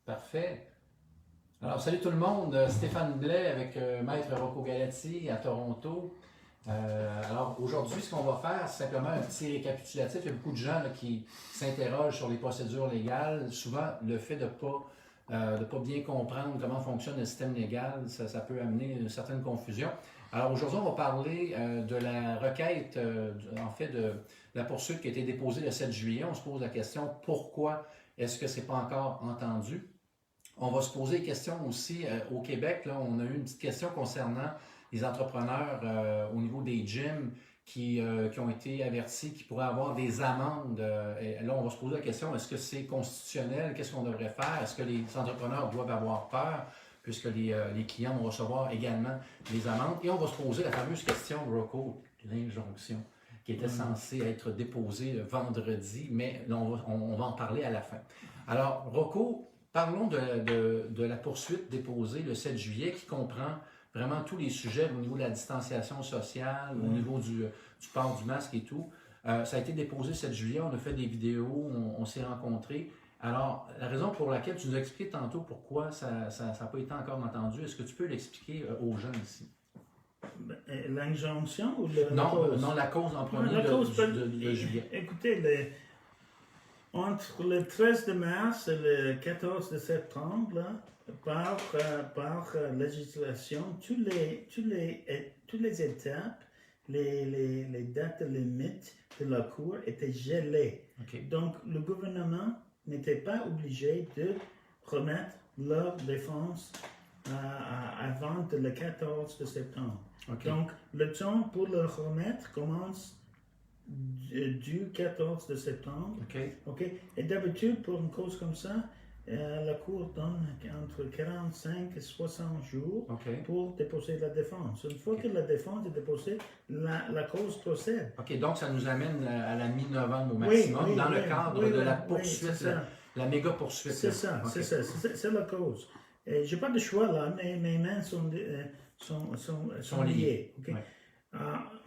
Parfait. Alors, salut tout le monde, Stéphane Blais avec Maître Rocco Galati à Toronto. Alors, aujourd'hui, ce qu'on va faire, c'est simplement un petit récapitulatif. Il y a beaucoup de gens là, qui s'interrogent sur les procédures légales. Souvent, le fait de ne pas bien comprendre comment fonctionne le système légal, ça peut amener une certaine confusion. Alors, aujourd'hui, on va parler de la requête, en fait, de la poursuite qui a été déposée le 7 juillet. On se pose la question, pourquoi est-ce que ce n'est pas encore entendu? On va se poser des questions aussi au Québec. Là, on a eu une petite question concernant les entrepreneurs au niveau des gyms qui ont été avertis qu'ils pourraient avoir des amendes. Et là, on va se poser la question, est-ce que c'est constitutionnel? Qu'est-ce qu'on devrait faire? Est-ce que les entrepreneurs doivent avoir peur puisque les clients vont recevoir également des amendes? Et on va se poser la fameuse question, Rocco, l'injonction, qui était censée être déposée vendredi, mais là, on va en parler à la fin. Alors, Rocco, parlons de la poursuite déposée le 7 juillet qui comprend vraiment tous les sujets au niveau de la distanciation sociale, au niveau du port du masque et tout. Ça a été déposé le 7 juillet, on a fait des vidéos, on s'est rencontrés. Alors, la raison pour laquelle tu nous as expliqué tantôt pourquoi ça n'a pas été encore entendu, est-ce que tu peux l'expliquer aux gens ici? L'injonction ou la cause? Non, la cause en premier de juillet. Écoutez, entre le 13 de mars et le 14 de septembre, là, par législation, toutes les étapes, les dates limites de la Cour étaient gelées. Okay. Donc, le gouvernement n'était pas obligé de remettre leur défense avant le 14 de septembre. Okay. Donc, le temps pour le remettre commence du 14 de septembre. Okay. Et d'habitude, pour une cause comme ça, la Cour donne entre 45 et 60 jours pour déposer la défense. Une fois que la défense est déposée, la cause procède. OK, donc ça nous amène à la mi-novembre au maximum, dans le cadre de la poursuite, la méga poursuite. C'est ça, c'est la cause. Je n'ai pas de choix là, mes mains sont liées. Okay?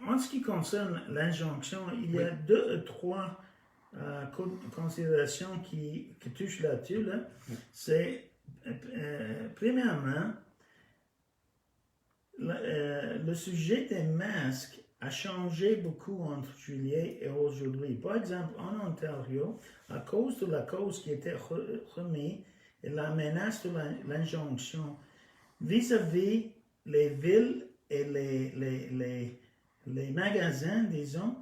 En ce qui concerne l'injonction, il y a 2 ou 3 considérations qui touchent là-dessus. Là. C'est, premièrement, le sujet des masques a changé beaucoup entre juillet et aujourd'hui. Par exemple, en Ontario, à cause de la cause qui était remise et la menace de l'injonction vis-à-vis les villes et les magasins, disons,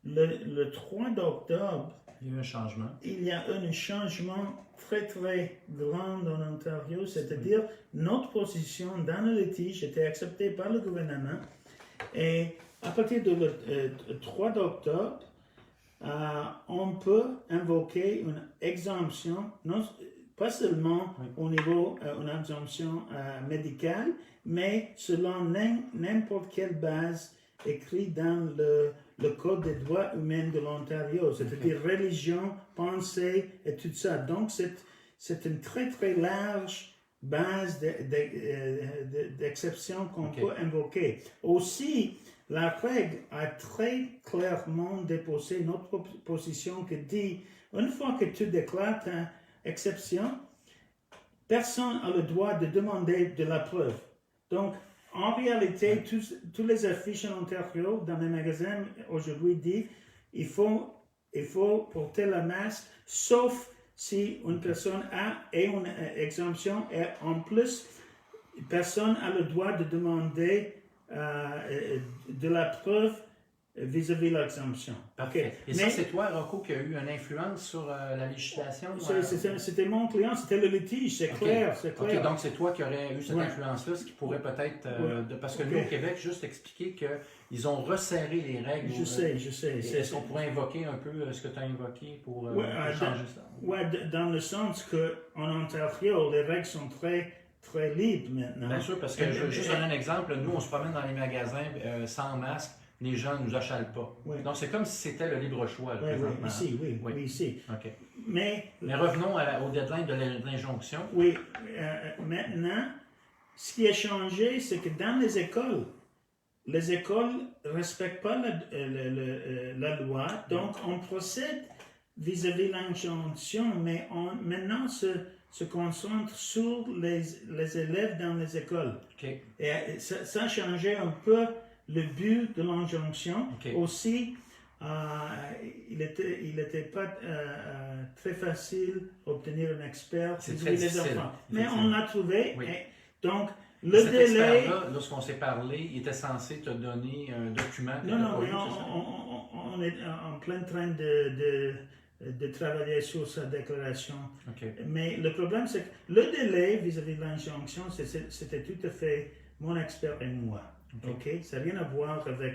le 3 d'octobre, il y a eu un changement. Il y a un changement très très grand en Ontario, c'est-à-dire notre position dans le litige était acceptée par le gouvernement et à partir du 3 d'octobre, on peut invoquer une exemption, pas seulement au niveau d'une exemption médicale, mais selon n'importe quelle base écrite dans le Code des droits humains de l'Ontario, c'est-à-dire religion, pensée et tout ça. Donc, c'est une très très large base d'exception qu'on peut invoquer. Aussi, la règle a très clairement déposé notre position qui dit, une fois que tu déclares ta exception, personne n'a le droit de demander de la preuve. Donc, en réalité, tous les affiches en Ontario, dans les magasins, aujourd'hui, disent il faut porter le masque, sauf si une personne a une exemption. Et en plus, personne n'a le droit de demander de la preuve vis-à-vis de l'exemption. Parfait. Et ça, c'est toi, Rocco, qui a eu une influence sur la législation? C'était mon client, c'était le litige, c'est clair. OK, donc c'est toi qui aurais eu cette influence-là, ce qui pourrait peut-être... parce que nous, au Québec, juste expliquer qu'ils ont resserré les règles. Je sais. Est-ce qu'on pourrait invoquer un peu ce que tu as invoqué pour changer ça? Oui, dans le sens qu'en Ontario, les règles sont très très libres maintenant. Bien sûr, parce que je vais juste donner un exemple. Nous, on se promène dans les magasins sans masque. Les gens ne nous achalent pas. Oui. Donc, c'est comme si c'était le libre choix. Oui, ici. Okay. Mais revenons au deadline de l'injonction. Oui. Maintenant, ce qui a changé, c'est que dans les écoles ne respectent pas la loi. Donc, on procède vis-à-vis de l'injonction, mais maintenant, se concentre sur les élèves dans les écoles. OK. Et ça a changé un peu le but de l'injonction. OK. Aussi, il était pas très facile d'obtenir un expert C'est pour très les difficile. enfants. Mais on l'a trouvé. Oui. Et donc, le Cet délai... expert-là, lorsqu'on s'est parlé, il était censé te donner un document que Non, t'as non, pas mais eu, c'est ça? on est en plein train de travailler sur sa déclaration. OK. Mais le problème, c'est que le délai vis-à-vis de l'injonction, c'était tout à fait mon expert et moi. OK. Ça n'a rien à voir avec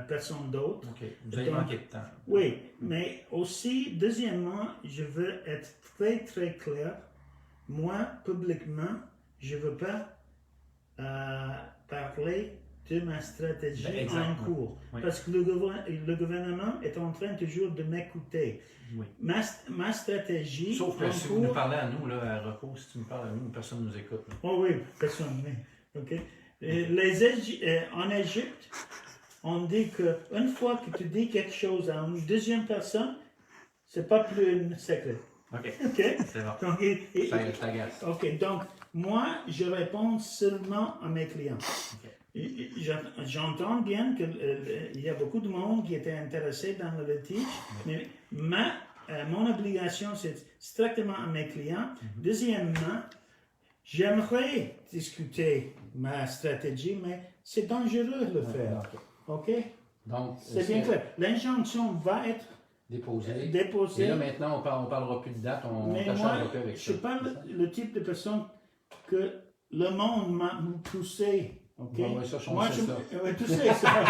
personne d'autre. OK. Vous avez Donc, manqué de temps. Oui, mais aussi, deuxièmement, je veux être très, très clair. Moi, publiquement, je ne veux pas parler de ma stratégie en cours. Oui. Parce que le gouvernement est en train toujours de m'écouter. Oui. Ma stratégie Sauf que en si cours... vous nous parlez à nous, là, à Rocco, si tu nous parles à nous, personne ne nous écoute. Là. Oh oui, personne. Oui. OK. En Égypte, on dit qu'une fois que tu dis quelque chose à une deuxième personne, c'est pas plus un secret. OK. OK? C'est bon. Donc, Je t'agace. OK. Donc, moi, je réponds seulement à mes clients. OK. J'entends bien qu'il y a beaucoup de monde qui était intéressé dans le litige, mais mon obligation, c'est strictement à mes clients. Deuxièmement, j'aimerais discuter ma stratégie, mais c'est dangereux de le faire. OK? Donc, C'est bien clair. L'injonction va être déposé. déposée. Et là, maintenant, on ne parlera plus de date, on Mais t'acharnera moi, plus avec je ça. suis pas le type de personne que le monde m'a poussé. OK? Ouais, ça, je Moi, sais ça. tu sais ça.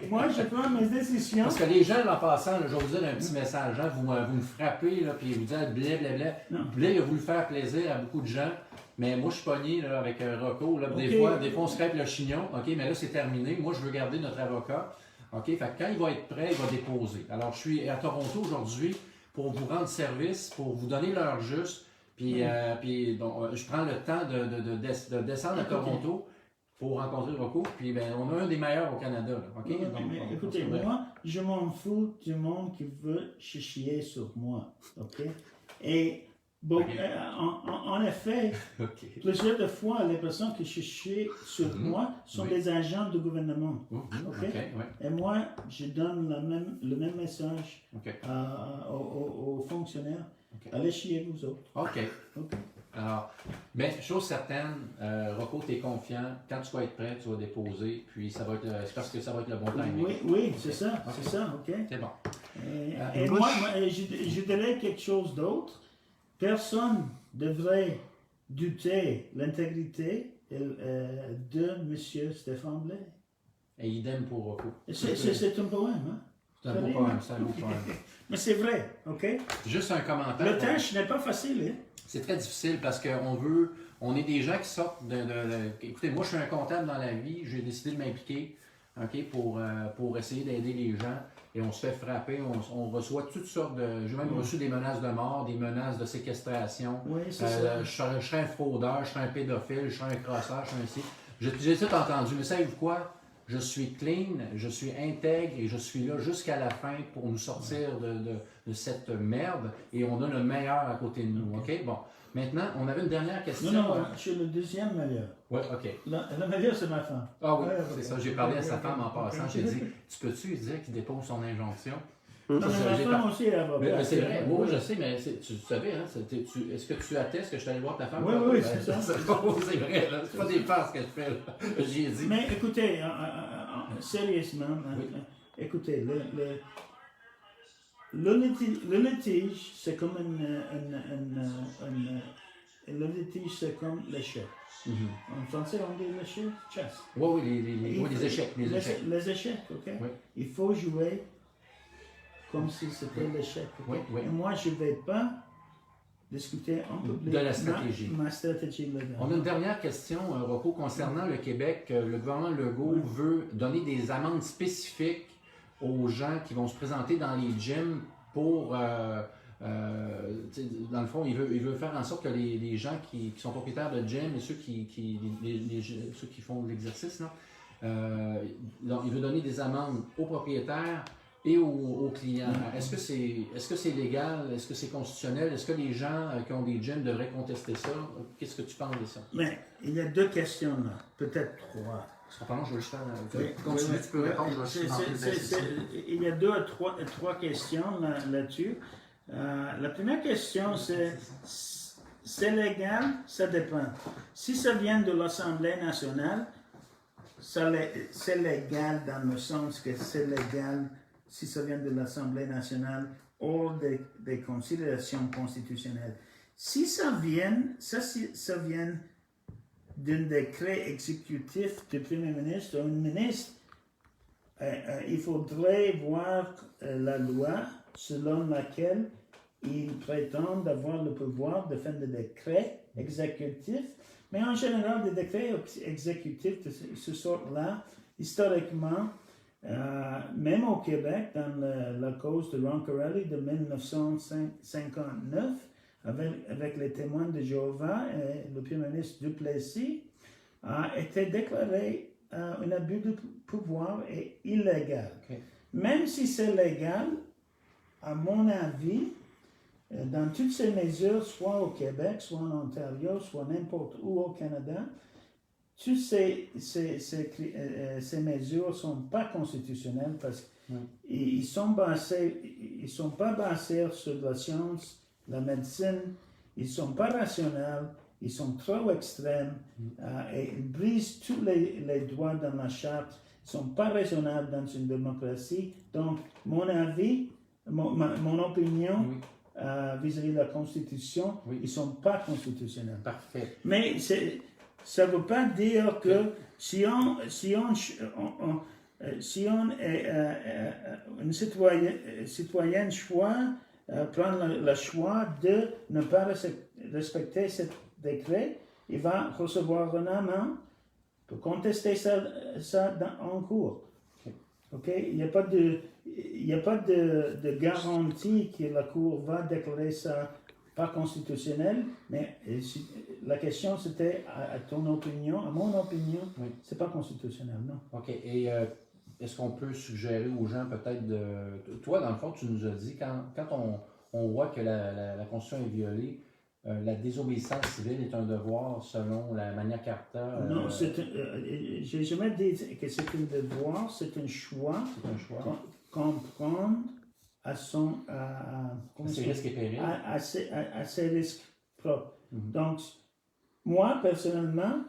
Moi, je prends mes décisions. Parce que les gens, en passant, là, je vais vous dire un petit message, hein, vous me frappez, là, puis vous dites blablabla. Non. Blé, il a voulu faire plaisir à beaucoup de gens, mais moi, je suis pogné là, avec Rocco. Là, Okay. Des fois, on se crêpe le chignon, OK, mais là, c'est terminé. Moi, je veux garder notre avocat. OK, fait que quand il va être prêt, il va déposer. Alors, je suis à Toronto aujourd'hui pour vous rendre service, pour vous donner l'heure juste. Puis, je prends le temps de descendre à Toronto pour rencontrer Rocco. Puis, ben, on a un des meilleurs au Canada. Là, OK? Non, Donc, mais écoutez, moi, je m'en fous du monde qui veut chier sur moi. OK? Et bon, OK. en effet, OK. plusieurs de fois, les personnes qui chient sur moi sont Oui. des agents du gouvernement. OK, OK? ouais. Et moi, je donne le même message OK. aux fonctionnaires. OK. Allez chier, vous autres. OK. OK. Alors, mais chose certaine, Rocco, tu es confiant. Quand tu vas être prêt, tu vas déposer. Puis, ça va être, c'est parce que ça va être le bon timing. Oui, c'est ça. C'est ça, OK? C'est bon. Et moi, je dirais quelque chose d'autre. Personne devrait douter l'intégrité de M. Stéphane Blais. Et idem pour Rocco. C'est un poème, hein? C'est un beau poème, c'est un beau poème. Mais c'est vrai, OK? Juste un commentaire. Le tâche n'est pas facile, hein? C'est très difficile parce on est des gens qui sortent Écoutez, moi, je suis un comptable dans la vie. J'ai décidé de m'impliquer, OK, pour essayer d'aider les gens. Et on se fait frapper, on reçoit toutes sortes de... J'ai même reçu des menaces de mort, des menaces de séquestration. Oui, c'est ça. Je serais un fraudeur, je serais un pédophile, je serais un crosseur, je serais un ci. J'ai tout entendu, mais savez-vous quoi? Je suis clean, je suis intègre et je suis là jusqu'à la fin pour nous sortir de cette merde. Et on a le meilleur à côté de nous, OK? Bon, maintenant, on avait une dernière question. Non, je suis le deuxième meilleur. Oui, OK. Le meilleur, c'est ma femme. Ah oui, Ouais, c'est ok. ça. J'ai parlé à sa Ok, femme en ok, passant. ok. J'ai dit, tu peux-tu lui dire qu'il dépose son injonction? Non, mais ma J'ai femme pas- aussi est avocate. Mais c'est vrai, moi je sais, mais tu savais, hein, est-ce que tu attestes que je suis allé voir ta femme? Oui, Ben, c'est ça. C'est vrai, là. C'est pas des farces que je fais, là. J'y ai dit. Mais écoutez, sérieusement, Oui. écoutez, le litige, c'est comme le litige, c'est comme l'échec. Mhm. En français, on dit l'échec, chess. Oui, les échecs. Les échecs. Les échecs, OK? Oui. Il faut jouer comme si c'était l'échec. OK? Oui. Et moi, je ne vais pas discuter en public De la stratégie. ma stratégie légale. On a une dernière question, Rocco, concernant le Québec. Le gouvernement Legault veut donner des amendes spécifiques aux gens qui vont se présenter dans les gyms pour... dans le fond, il veut faire en sorte que les gens qui sont propriétaires de gym et ceux ceux qui font de l'exercice, il veut donner des amendes aux propriétaires et aux clients. Est-ce que c'est légal? Est-ce que c'est constitutionnel? Est-ce que les gens qui ont des gyms devraient contester ça? Qu'est-ce que tu penses de ça? Mais il y a deux questions là, peut-être trois. Cependant, je vais juste faire. Continue, tu peux répondre. Il y a deux à trois questions là-dessus. La première question, c'est légal? Ça dépend. Si ça vient de l'Assemblée nationale, c'est légal dans le sens que c'est légal si ça vient de l'Assemblée nationale hors des considérations constitutionnelles. Si ça vient d'un décret exécutif du Premier ministre ou un ministre, il faudrait voir la loi selon laquelle il prétend avoir le pouvoir de faire des décrets exécutifs. Mais en général, des décrets exécutifs de ce sort-là, historiquement, même au Québec, dans la cause de Roncarelli de 1959, avec les témoins de Jéhovah et le Premier ministre Duplessis, a été déclaré un abus de pouvoir et illégal. Okay. Même si c'est légal, à mon avis, dans toutes ces mesures, soit au Québec, soit en Ontario, soit n'importe où au Canada, toutes ces mesures ne sont pas constitutionnelles parce qu'ils ne sont pas basés sur la science, la médecine, ils ne sont pas rationnels, ils sont trop extrêmes et ils brisent tous les droits dans la charte, ils ne sont pas raisonnables dans une démocratie. Donc, mon avis, mon opinion, vis-à-vis de la Constitution, ils ne sont pas constitutionnels. Parfait. Mais ça ne veut pas dire que si on est une citoyenne prend le choix de ne pas respecter ce décret, il va recevoir un amende pour contester ça en cours. Okay? Il n'y a pas de garantie que la Cour va déclarer ça pas constitutionnel, mais la question c'était à ton opinion, à mon opinion, c'est pas constitutionnel, non. OK. Et est-ce qu'on peut suggérer aux gens peut-être de... Toi, dans le fond, tu nous as dit, quand on voit que la Constitution est violée, la désobéissance civile est un devoir selon la Magna Carta. Non, j'ai jamais dit que c'est un devoir, c'est un choix. C'est un choix. Comprendre à ses risques et périls. À ses risques propres. Mm-hmm. Donc, moi, personnellement,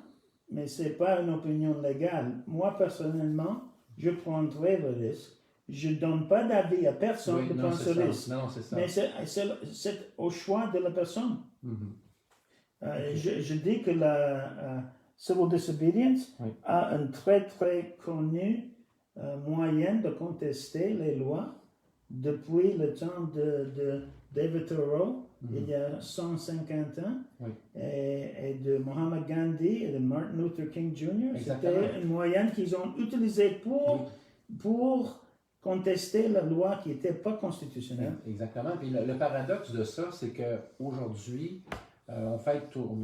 mais ce n'est pas une opinion légale, moi, personnellement, je prendrai le risque. Je ne donne pas d'avis à personne de prendre ce risque. Non, c'est ça. Mais c'est au choix de la personne. Mm-hmm. Je dis que la civil disobedience a un très, très connu moyen de contester les lois depuis le temps de David Thoreau, il y a 150 ans, et de Mohammed Gandhi et de Martin Luther King Jr. C'était un moyen qu'ils ont utilisé pour contester la loi qui n'était pas constitutionnelle. Exactement. Puis le paradoxe de ça, c'est qu'aujourd'hui, on fête, au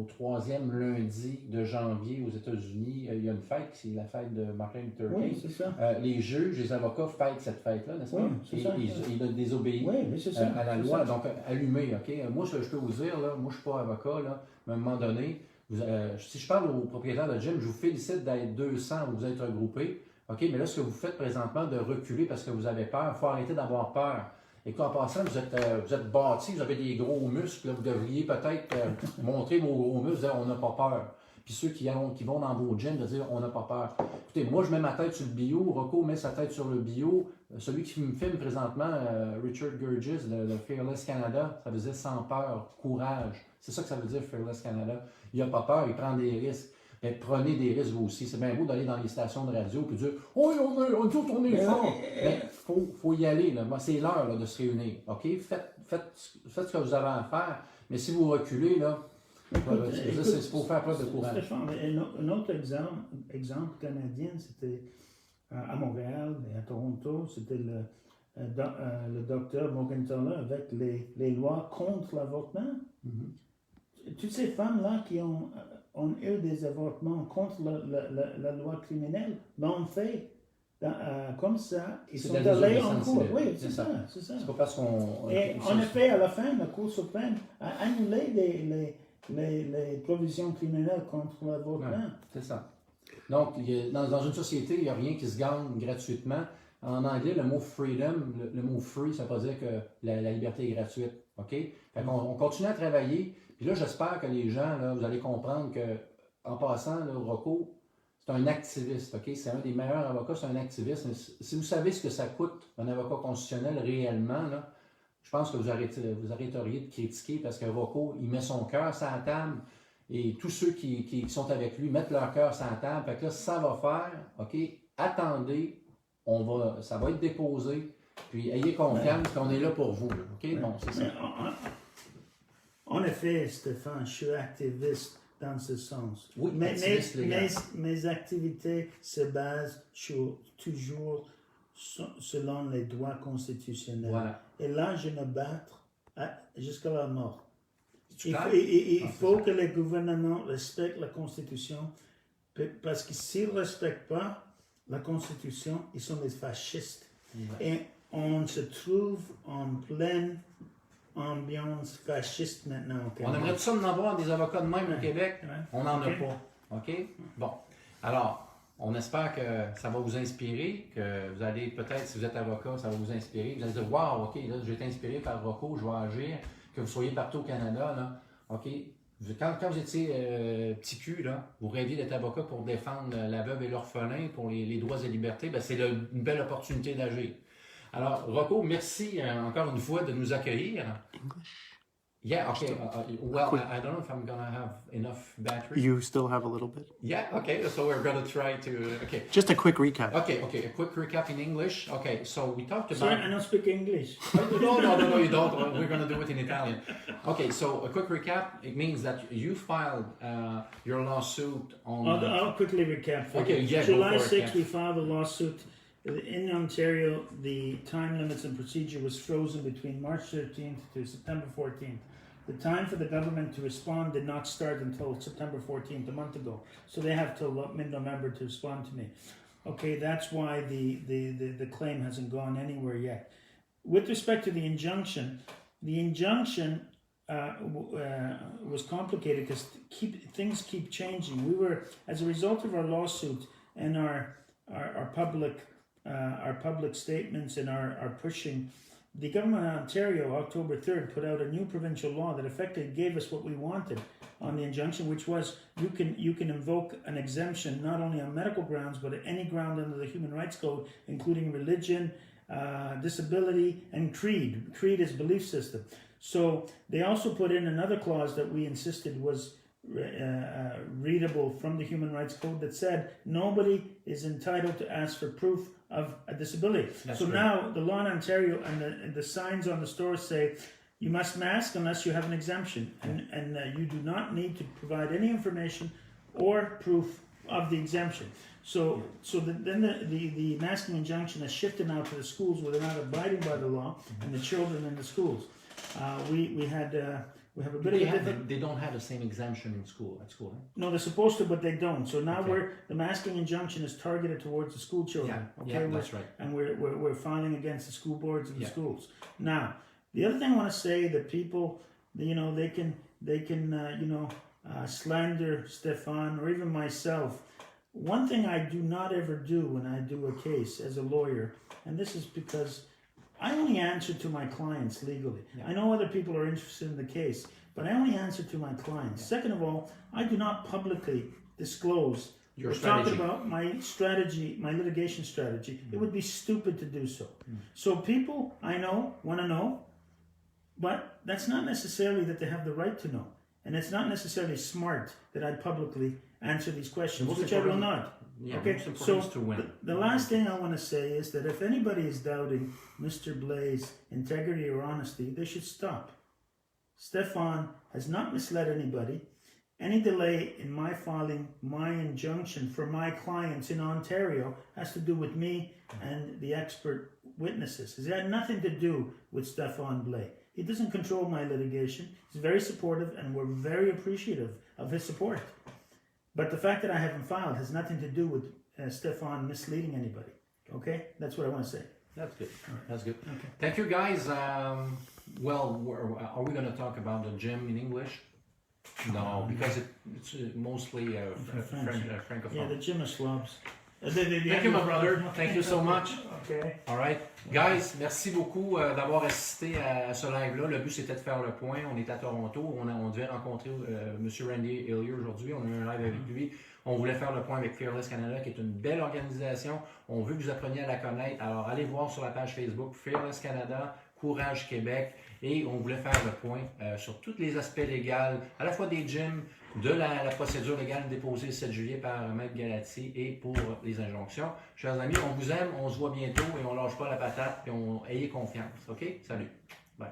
troisième lundi de janvier aux États-Unis, il y a une fête, c'est la fête de Martin Luther King. Oui, c'est ça. Les juges, les avocats fêtent cette fête-là, n'est-ce pas? Oui, c'est ça. Ils ont désobéi à la loi, donc allumé, OK? Moi, je peux vous dire, là, moi, je ne suis pas avocat, là, mais à un moment donné, si je parle aux propriétaires de gym, je vous félicite d'être 200, vous êtes regroupés, OK? Mais là, ce que vous faites présentement, de reculer parce que vous avez peur, il faut arrêter d'avoir peur. Et qu'en passant, vous êtes bâti, vous avez des gros muscles, là, vous devriez peut-être montrer vos gros muscles, dire on n'a pas peur. Puis ceux qui vont dans vos gyms, de dire on n'a pas peur. Écoutez, moi je mets ma tête sur le bio, Rocco met sa tête sur le bio. Celui qui me filme présentement, Richard Gurgis, le Fearless Canada, ça veut dire sans peur, courage. C'est ça que ça veut dire Fearless Canada. Il n'a pas peur, il prend des risques. Mais prenez des risques vous aussi. C'est bien beau d'aller dans les stations de radio et dire oh, on est fort. Mais faut y aller. Là. C'est l'heure là, de se réunir. OK? Faites ce que vous avez à faire. Mais si vous reculez, là, c'est pour faire preuve de courage. Stéphane, un autre exemple canadien, c'était à Montréal et à Toronto, c'était le docteur Morgentaler avec les lois contre l'avortement. Mm-hmm. Toutes ces femmes-là qui ont eu des avortements contre la loi criminelle l'ont fait comme ça, ils C'est sont de la allés désobéissance en cours. civile. Oui, C'est c'est ça. ça, c'est ça. C'est pas parce qu'on... Et en effet, à la fin, la Cour suprême a annulé les provisions criminelles contre l'avortement. Ouais, c'est ça. Donc, dans une société, il n'y a rien qui se gagne gratuitement. En anglais, le mot freedom, le mot free, ça ne veut pas dire que la liberté est gratuite. OK? Fait qu'on continue à travailler. Puis là, j'espère que les gens, là, vous allez comprendre que, en passant, là, Rocco, c'est un activiste. OK? C'est un des meilleurs avocats, c'est un activiste. Mais si vous savez ce que ça coûte, un avocat constitutionnel réellement, là, je pense que vous arrêteriez de critiquer parce que Rocco, il met son cœur sur la table. Et tous ceux qui sont avec lui mettent leur cœur sur la table. Fait que là, ça va faire, OK, attendez, ça va être déposé, puis ayez confiance qu'on est là pour vous. OK? Bon, c'est ça. En effet, Stéphane, je suis activiste dans ce sens. Oui, mes activités se basent toujours selon les droits constitutionnels. Voilà. Et là, je me bats jusqu'à la mort. Il faut que les gouvernements respectent la Constitution, parce que s'ils ne respectent pas la Constitution, ils sont des fascistes. Ouais. Et on se trouve en pleine ambiance fasciste maintenant au Québec. On aimerait tout ça en avoir des avocats de même au Québec. Ouais. On n'en a pas. OK? Bon. Alors, on espère que ça va vous inspirer, que vous allez peut-être, si vous êtes avocat, ça va vous inspirer. Vous allez dire, wow, OK, là, j'ai été inspiré par Rocco, je vais agir. Que vous soyez partout au Canada, là, OK? Quand vous étiez petit cul, là, vous rêviez d'être avocat pour défendre la veuve et l'orphelin, pour les droits et libertés, ben, c'est une belle opportunité d'agir. Alors, Rocco, merci encore une fois de nous accueillir. English? Yeah, okay. Well, I don't know if I'm going to have enough battery. You still have a little bit? Yeah, okay. So we're going to try to... Okay. Just a quick recap. Okay. A quick recap in English. Okay, so we talked about... Sorry, I don't speak English. No, you don't. We're going to do it in Italian. Okay, so a quick recap. It means that you filed your lawsuit on... I'll quickly recap for Okay, you. yeah, July go for 6th, it, we filed a lawsuit. In Ontario, the time limits and procedure was frozen between March 13th to September 14th. The time for the government to respond did not start until September 14th, a month ago. So they have till mid-November to respond to me. Okay, that's why the claim hasn't gone anywhere yet. With respect to the injunction was complicated because things keep changing. We were, as a result of our lawsuit and our public statements and our pushing, the government of Ontario, October 3rd, put out a new provincial law that effectively gave us what we wanted on the injunction, which was you can invoke an exemption not only on medical grounds, but at any ground under the Human Rights Code, including religion, disability, and creed. Creed is belief system. So they also put in another clause that we insisted was readable from the Human Rights Code that said nobody is entitled to ask for proof of a disability. That's so right. Now the law in Ontario and the signs on the stores say you must mask unless you have an exemption, and you do not need to provide any information or proof of the exemption. So then the masking injunction has shifted now to the schools where they're not abiding by the law, and the children in the schools. We have a bit of a different... They don't have the same exemption at school. Eh? No, they're supposed to, but they don't. So now the masking injunction is targeted towards the school children. Yeah, that's right. And we're filing against the school boards and the schools. Now, the other thing I want to say that people, they can slander Stéphane or even myself. One thing I do not ever do when I do a case as a lawyer, and this is because I only answer to my clients legally. Yeah. I know other people are interested in the case, but I only answer to my clients. Yeah. Second of all, I do not publicly disclose. Your strategy. Talking about my strategy, my litigation strategy. Mm. It would be stupid to do so. Mm. So people I know want to know, but that's not necessarily that they have the right to know. And it's not necessarily smart that I publicly answer these questions, which I will not. Yeah, okay, so the last thing I want to say is that if anybody is doubting Mr. Blais' integrity or honesty, they should stop. Stéphane has not misled anybody. Any delay in my filing my injunction for my clients in Ontario has to do with me and the expert witnesses. It had nothing to do with Stéphane Blais. He doesn't control my litigation. He's very supportive, and we're very appreciative of his support. But the fact that I haven't filed has nothing to do with Stéphane misleading anybody. Okay, that's what I want to say. That's good. That's good. Thank you, guys. Well, are we going to talk about the gym in English? No, because it's mostly francophone. Yeah, the gym is slobs. Thank you, my brother. Thank you so much. Okay. All right. Guys, merci beaucoup d'avoir assisté à ce live-là. Le but, c'était de faire le point. On est à Toronto. On devait rencontrer M. Randy Hillier aujourd'hui. On a eu un live avec lui. On voulait faire le point avec Fearless Canada, qui est une belle organisation. On veut que vous appreniez à la connaître. Alors, allez voir sur la page Facebook Fearless Canada, Courage Québec. Et on voulait faire le point sur tous les aspects légaux, à la fois des gyms, de la procédure légale déposée le 7 juillet par Maître Galati et pour les injonctions. Chers amis, on vous aime, on se voit bientôt et on lâche pas la patate et ayez confiance. OK? Salut. Bye.